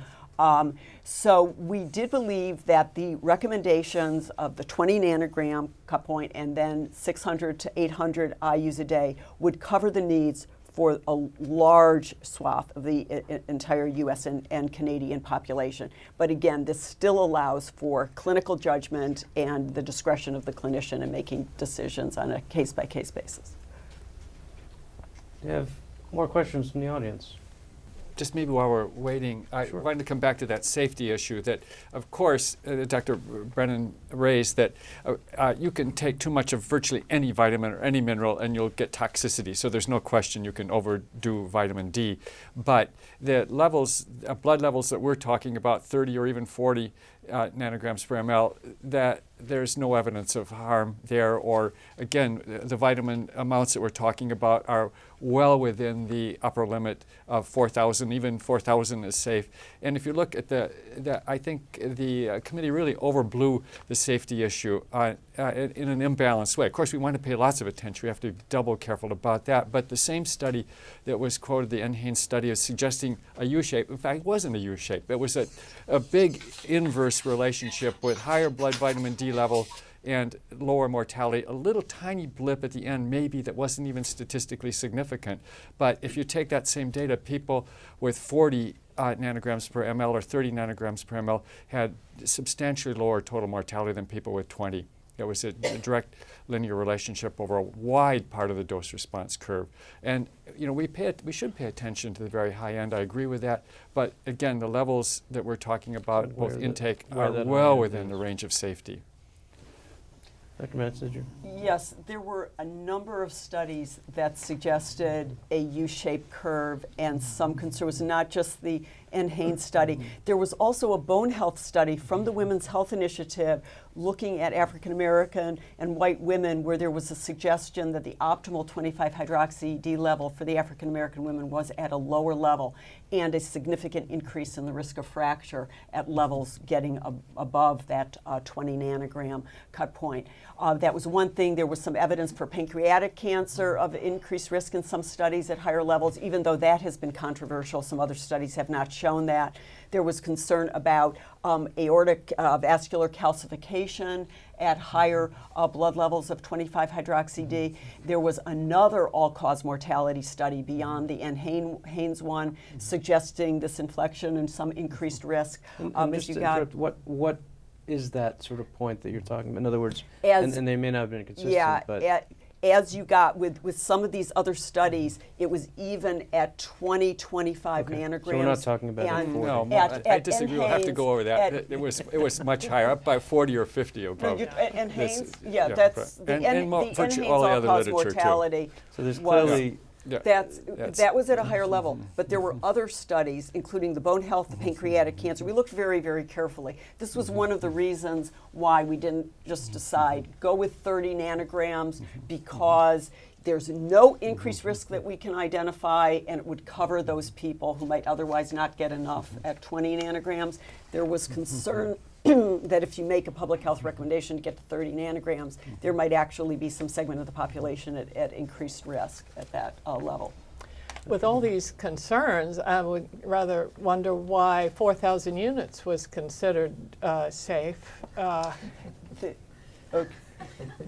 So we did believe that the recommendations of the 20 nanogram cut point and then 600 to 800 IUs a day would cover the needs for a large swath of the entire U.S. and Canadian population. But again, this still allows for clinical judgment and the discretion of the clinician in making decisions on a case-by-case basis. Do you have more questions from the audience? Just maybe while we're waiting, I wanted to come back to that safety issue that, of course, Dr. Brennan raised that you can take too much of virtually any vitamin or any mineral and you'll get toxicity. So there's no question you can overdo vitamin D. But the levels, blood levels that we're talking about, 30 or even 40 nanograms per ml, that there's no evidence of harm there. Or again, the vitamin amounts that we're talking about are well within the upper limit of 4,000. Even 4,000 is safe. And if you look at I think the committee really overblew the safety issue in an imbalanced way. Of course, we want to pay lots of attention. We have to be double careful about that. But the same study that was quoted, the NHANES study, is suggesting a U-shape. In fact, it wasn't a U-shape. It was a big inverse relationship with higher blood vitamin D level and lower mortality. A little tiny blip at the end maybe that wasn't even statistically significant. But if you take that same data, people with 40 nanograms per ml or 30 nanograms per ml had substantially lower total mortality than people with 20. It was a direct linear relationship over a wide part of the dose response curve. And we should pay attention to the very high end. I agree with that. But again, the levels that we're talking about, both intake, are well within the range of safety. Dr. Manson, did you? Yes, there were a number of studies that suggested a U-shaped curve, and some concern was not just the NHANES study. There was also a bone health study from the Women's Health Initiative looking at African American and white women, where there was a suggestion that the optimal 25-hydroxy-D level for the African American women was at a lower level, and a significant increase in the risk of fracture at levels getting above that 20 nanogram cut point. That was one thing. There was some evidence for pancreatic cancer of increased risk in some studies at higher levels, even though that has been controversial. Some other studies have not shown that. There was concern about aortic vascular calcification at higher blood levels of 25-hydroxy-D. There was another all-cause mortality study beyond the NHANES one suggesting this inflection and some increased risk. Just to interrupt, what is that sort of point that you're talking about? In other words, and they may not have been consistent, but as you got with some of these other studies, it was even at 20, 25 nanograms. So we're not talking about and No, I disagree. We'll have to go over that. It was much higher, up by 40 or 50 above. NHANES, correct. that's the virtually all the other all-cause literature mortality. so there's clearly That was at a higher level, but there were other studies, including the bone health, the pancreatic cancer. We looked very, very carefully. This was one of the reasons why we didn't just decide, go with 30 nanograms, because there's no increased risk that we can identify, and it would cover those people who might otherwise not get enough at 20 nanograms. There was concern that if you make a public health recommendation to get to 30 nanograms, there might actually be some segment of the population at increased risk at that level. With all these concerns, I would rather wonder why 4,000 units was considered safe.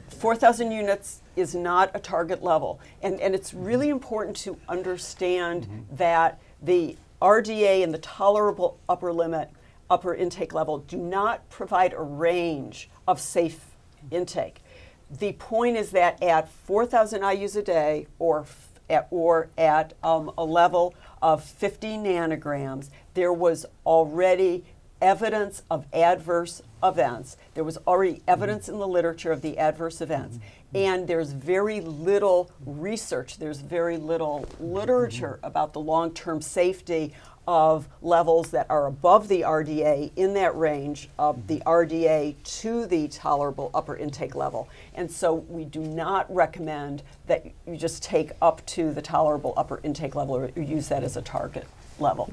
4,000 units is not a target level. And it's really important to understand that the RDA and the tolerable upper intake level do not provide a range of safe intake. The point is that at 4,000 IUs a day or at a level of 50 nanograms, there was already evidence of adverse events. There was already evidence in the literature of the adverse events. And there's very little research, there's very little literature about the long-term safety of levels that are above the RDA in that range of the RDA to the tolerable upper intake level. And so we do not recommend that you just take up to the tolerable upper intake level or use that as a target level.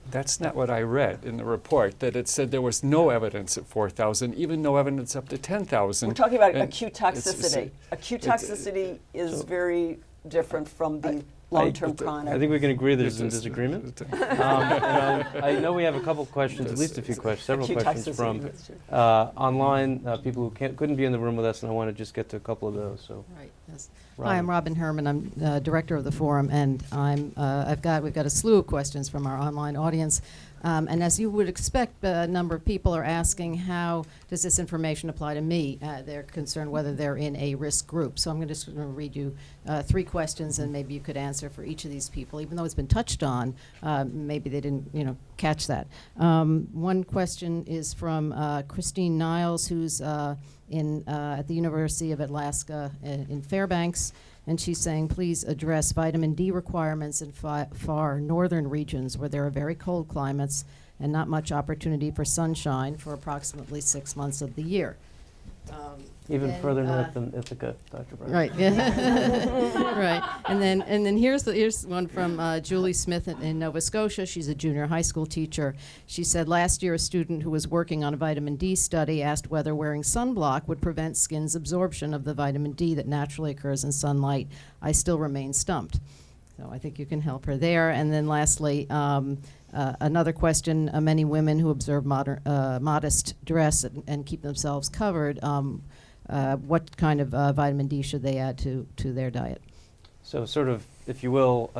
That's not what I read in the report, that it said there was no evidence at 4,000, even no evidence up to 10,000. We're talking about acute toxicity. Acute toxicity is very different from the long-term chronic. I think we can agree there's a disagreement. And I know we have a couple questions, at least a few questions, several questions from online, people who couldn't be in the room with us, and I want to just get to a couple of those. So, Right. Yes. Robin. Hi, I'm Robin Herman. I'm director of the forum, and we've got a slew of questions from our online audience. And as you would expect, a number of people are asking, how does this information apply to me? They're concerned whether they're in a risk group. So I'm just going to read you 3 questions, and maybe you could answer for each of these people. Even though it's been touched on, maybe they didn't, catch that. One question is from Christine Niles, who's at the University of Alaska in Fairbanks. And she's saying, please address vitamin D requirements in far northern regions where there are very cold climates and not much opportunity for sunshine for approximately 6 months of the year. Even further north than Ithaca, Dr. Brown. Right. Right. And then here's one from Julie Smith in Nova Scotia. She's a junior high school teacher. She said last year a student who was working on a vitamin D study asked whether wearing sunblock would prevent skin's absorption of the vitamin D that naturally occurs in sunlight. I still remain stumped. So I think you can help her there. And then lastly, another question, many women who observe modest dress and keep themselves covered, what kind of vitamin D should they add to their diet? So sort of, if you will,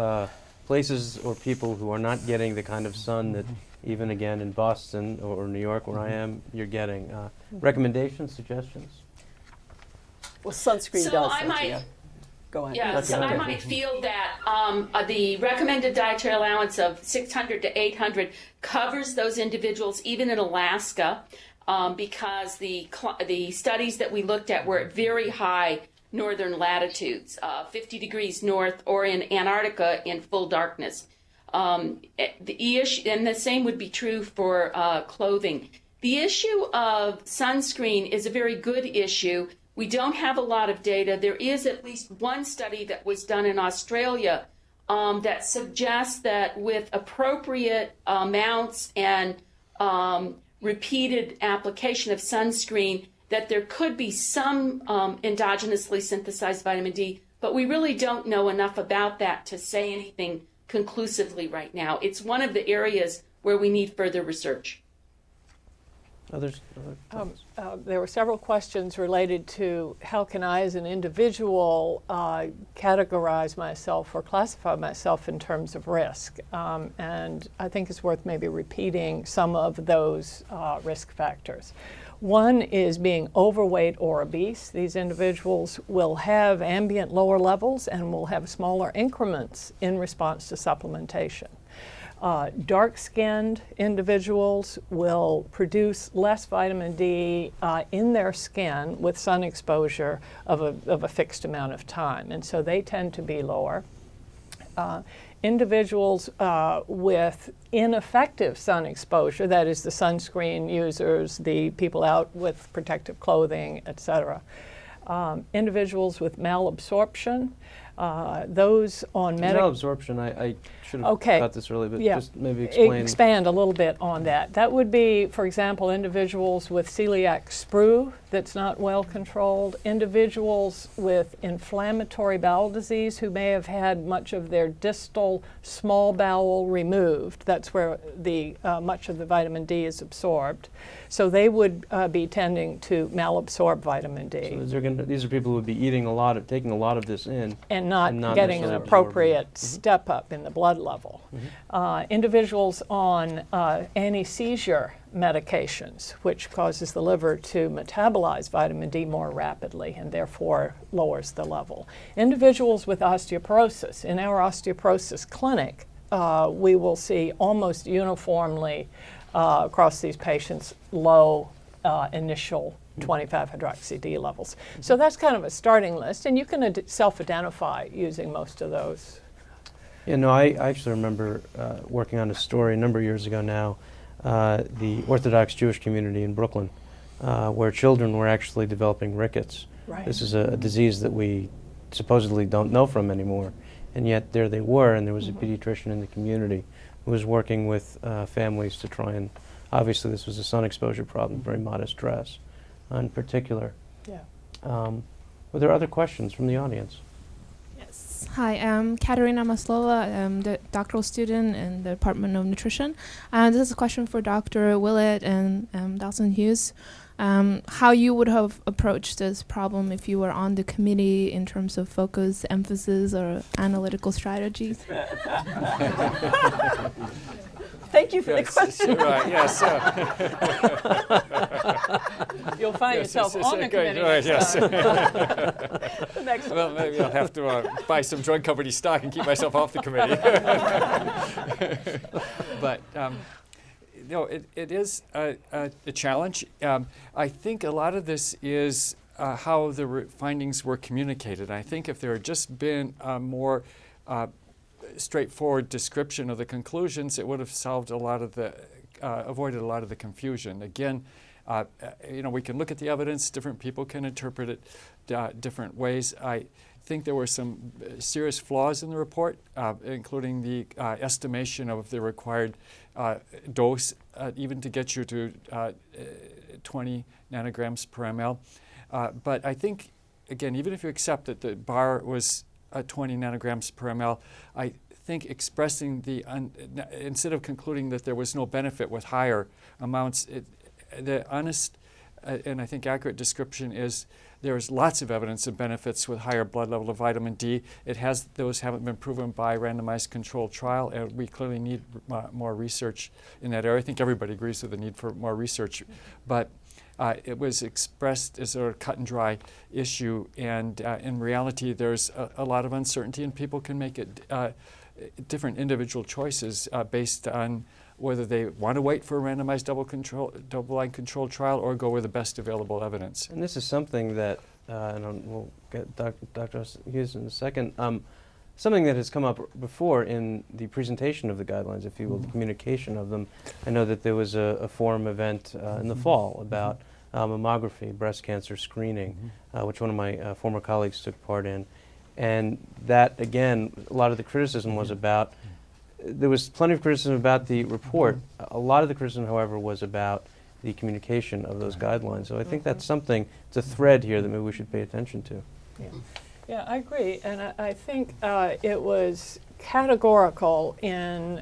places or people who are not getting the kind of sun that even again in Boston or New York where I am, you're getting. Recommendations, suggestions? Well, sunscreen So does. I might- yeah. Go ahead. Yeah, so I might feel that the recommended dietary allowance of 600 to 800 covers those individuals even in Alaska, because the studies that we looked at were at very high northern latitudes, 50 degrees north, or in Antarctica in full darkness. The issue, and the same would be true for clothing. The issue of sunscreen is a very good issue. We don't have a lot of data. There is at least one study that was done in Australia that suggests that with appropriate amounts and repeated application of sunscreen, that there could be some endogenously synthesized vitamin D, but we really don't know enough about that to say anything conclusively right now. It's one of the areas where we need further research. Others? There were several questions related to how can I as an individual categorize myself or classify myself in terms of risk. And I think it's worth maybe repeating some of those risk factors. One is being overweight or obese. These individuals will have ambient lower levels and will have smaller increments in response to supplementation. Dark-skinned individuals will produce less vitamin D in their skin with sun exposure of a fixed amount of time, and so they tend to be lower. Individuals with ineffective sun exposure, that is the sunscreen users, the people out with protective clothing, etc. Individuals with malabsorption, those on Malabsorption, I should have caught this earlier, but just maybe expand a little bit on that. That would be, for example, individuals with celiac sprue that's not well controlled, individuals with inflammatory bowel disease who may have had much of their distal small bowel removed. That's where the much of the vitamin D is absorbed. So they would be tending to malabsorb vitamin D. So these are people who would be taking a lot of this in. And not getting an necessarily appropriate step up in the blood level. Individuals on anti-seizure medications, which causes the liver to metabolize vitamin D more rapidly and therefore lowers the level. Individuals with osteoporosis. In our osteoporosis clinic, we will see almost uniformly across these patients low initial 25-hydroxy-D levels. So that's kind of a starting list, and you can self-identify using most of those. Yeah, no, I actually remember working on a story a number of years ago now, the Orthodox Jewish community in Brooklyn, where children were actually developing rickets. Right. This is a disease that we supposedly don't know from anymore, and yet there they were, and there was a pediatrician in the community who was working with families to try and, obviously this was a sun exposure problem, very modest dress in particular. Yeah. Were there other questions from the audience? Yes. Yes, hi, I'm Katarina Missoula. I'm the doctoral student in the Department of Nutrition. This is a question for Dr. Willett and Dawson Hughes. How you would have approached this problem if you were on the committee in terms of focus, emphasis, or analytical strategies? Thank you for the question. Right, yes. You'll find yourself on the committee Right, next yes. time. Next Well, maybe I'll have to buy some drug company stock and keep myself off the committee. But no, it is a challenge. I think a lot of this is how the findings were communicated. I think if there had just been a more straightforward description of the conclusions, it would have solved a lot of the, avoided a lot of the confusion. Again, we can look at the evidence. Different people can interpret it different ways. I think there were some serious flaws in the report, including the estimation of the required dose, even to get you to 20 nanograms per ml. But I think, again, even if you accept that the bar was 20 nanograms per ml, I think expressing instead of concluding that there was no benefit with higher amounts, the honest and I think accurate description is there's lots of evidence of benefits with higher blood level of vitamin D. Those haven't been proven by randomized controlled trial, and we clearly need more research in that area. I think everybody agrees with the need for more research, but it was expressed as a cut and dry issue, and in reality there's a lot of uncertainty, and people can make different individual choices based on whether they want to wait for a randomized double-blind controlled trial or go with the best available evidence. And this is something that, and we'll get Dr. Hughes in a second, something that has come up before in the presentation of the guidelines, if you will, the communication of them. I know that there was a forum event in the fall about mammography, breast cancer screening, which one of my former colleagues took part in. And that, again, a lot of the criticism was about, there was plenty of criticism about the report. A lot of the criticism, however, was about the communication of those guidelines. So I think that's something, it's a thread here that maybe we should pay attention to. Yeah, I agree. And I think it was categorical in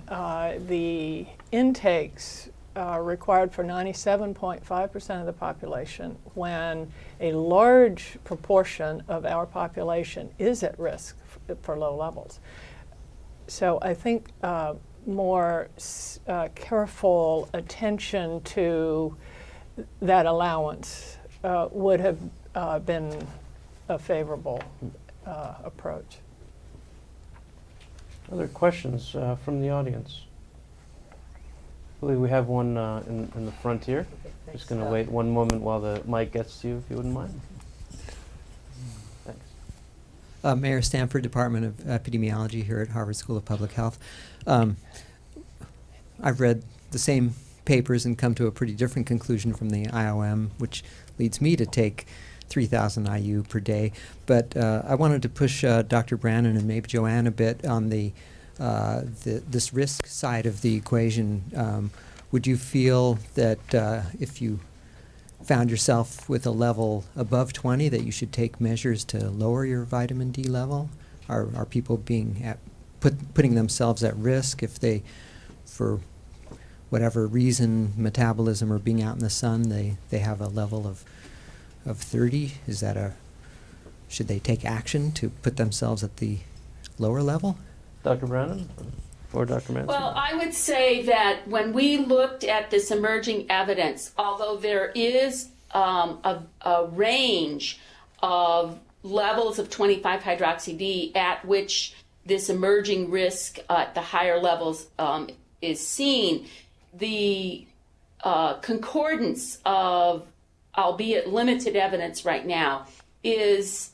the intakes required for 97.5% of the population, when a large proportion of our population is at risk for low levels. So I think more careful attention to that allowance would have been a favorable approach. Other questions from the audience? I believe we have one in the front here. Just going to wait one moment while the mic gets to you, if you wouldn't mind. Thanks. Mayor Stanford, Department of Epidemiology here at Harvard School of Public Health. I've read the same papers and come to a pretty different conclusion from the IOM, which leads me to take 3,000 IU per day. But I wanted to push Dr. Brennan and maybe Joanne a bit on this risk side of the equation. Would you feel that if you found yourself with a level above 20 that you should take measures to lower your vitamin D level? Are people being putting themselves at risk if they, for whatever reason, metabolism or being out in the sun, they have a level of 30? Should they take action to put themselves at the lower level? Dr. Brennan or Dr. Manson? Well, I would say that when we looked at this emerging evidence, although there is a range of levels of 25-hydroxy-D at which this emerging risk at the higher levels is seen, the concordance of, albeit limited evidence right now, is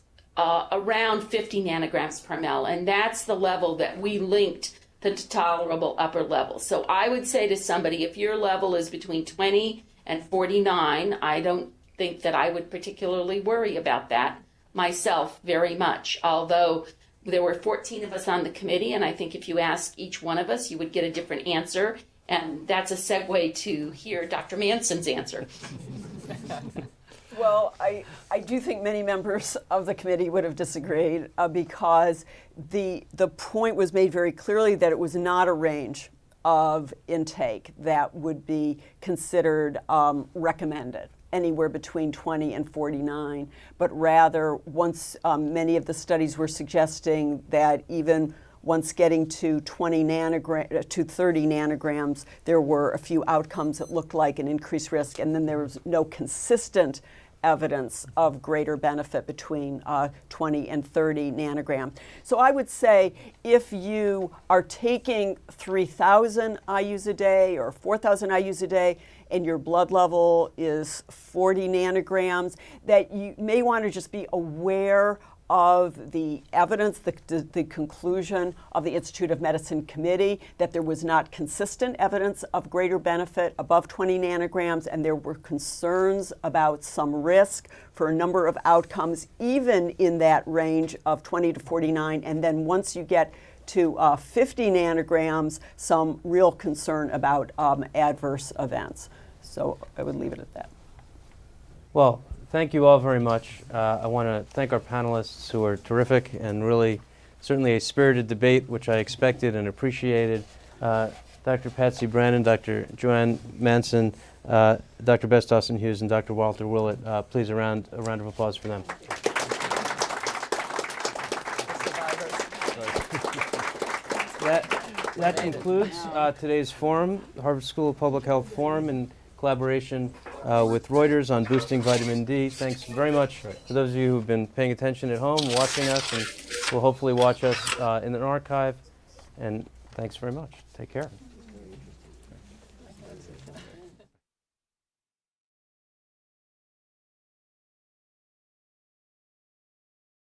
around 50 nanograms per ml, and that's the level that we linked the tolerable upper level. So I would say to somebody, if your level is between 20 and 49, I don't think that I would particularly worry about that myself very much, although there were 14 of us on the committee, and I think if you asked each one of us, you would get a different answer, and that's a segue to hear Dr. Manson's answer. Well, I do think many members of the committee would have disagreed because the point was made very clearly that it was not a range of intake that would be considered recommended, anywhere between 20 and 49, but rather once many of the studies were suggesting that even once getting to 30 nanograms, there were a few outcomes that looked like an increased risk, and then there was no consistent evidence of greater benefit between 20 and 30 nanograms. So I would say if you are taking 3,000 IUs a day or 4,000 IUs a day, and your blood level is 40 nanograms, that you may want to just be aware of the evidence, the conclusion of the Institute of Medicine committee that there was not consistent evidence of greater benefit above 20 nanograms, and there were concerns about some risk for a number of outcomes, even in that range of 20 to 49. And then once you get to 50 nanograms, some real concern about adverse events. So I would leave it at that. Well, thank you all very much. I want to thank our panelists who are terrific and really certainly a spirited debate, which I expected and appreciated. Dr. Patsy Brennan, Dr. Joanne Manson, Dr. Bess Dawson Hughes, and Dr. Walter Willett. Please a round of applause for them. That concludes today's forum, the Harvard School of Public Health Forum, in collaboration with Reuters on boosting vitamin D. Thanks very much to those of you who've been paying attention at home, watching us, and will hopefully watch us in an archive. And thanks very much. Take care.